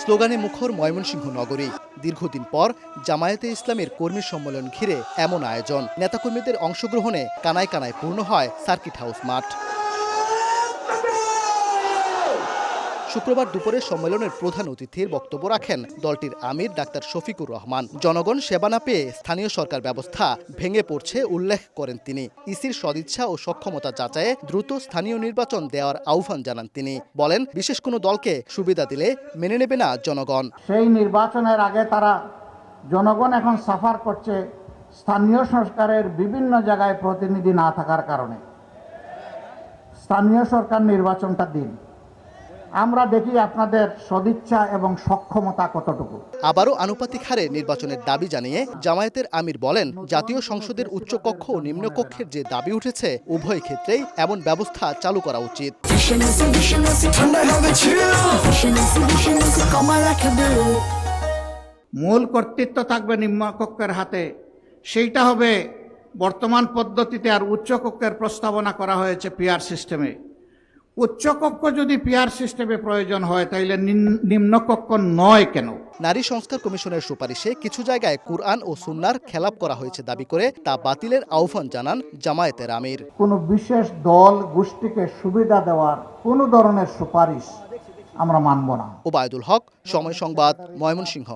স্লোগানে মুখর ময়মনসিংহ নগরী। দীর্ঘদিন পর জামায়াতে ইসলামের কর্মী সম্মেলন ঘিরে এমন আয়োজন। নেতাকর্মীদের অংশগ্রহণে কানায় কানায় পূর্ণ হয় সার্কিট হাউস মাঠ। শুক্রবার দুপুরে সম্মেলনের প্রধান অতিথির বক্তব্য রাখেন দলটির আমির ডাক্তার শফিকুর রহমান। জনগণ সেবা না পেয়ে স্থানীয় সরকার ব্যবস্থা ভেঙে পড়ছে উল্লেখ করেন তিনি। ইসির সদিচ্ছা ও সক্ষমতা যাচাইয়ে দ্রুত স্থানীয় নির্বাচন দেওয়ার আহ্বান জানান তিনি। বলেন, বিশেষ কোনো দলকে সুবিধা দিলে মেনে নেবে না জনগণ। সেই নির্বাচনের আগে তারা জনগণ এখন সাফার করছে স্থানীয় সরকারের বিভিন্ন জায়গায় প্রতিনিধি না থাকার কারণে। স্থানীয় সরকার নির্বাচনটা দিন, আমরা দেখি আপনাদের সদিচ্ছা এবং সক্ষমতা কতটুকু। আবারও আনুপাতিক হারে নির্বাচনের দাবি জানিয়ে জামায়াতের আমির বলেন, জাতীয় সংসদের উচ্চকক্ষ ও নিম্নকক্ষের যে দাবি উঠেছে উভয় ক্ষেত্রেই এমন ব্যবস্থা চালু করা উচিত। মূল কর্তৃত্ব থাকবে নিম্নকক্ষের হাতে, সেইটা হবে বর্তমান পদ্ধতিতে। আর উচ্চকক্ষের প্রস্তাবনা করা হয়েছে পিআর সিস্টেমে। উচ্চকক্ষ যদি পিআর সিস্টেমে প্রয়োজন হয় তাইলে নিম্নকক্ষ নয় কেন? নারী সংস্কার কমিশনের সুপারিশে কিছু জায়গায় কুরআন ও সুন্নাহর খেলাপ করা হয়েছে দাবি করে তা বাতিলের আহ্বান জানান জামায়াতের আমির। কোনো বিশেষ দল গোষ্ঠীকে সুবিধা দেওয়ার কোনো ধরনের সুপারিশ আমরা মানব না। ওবায়দুল হক, সময় সংবাদ, ময়মনসিংহ।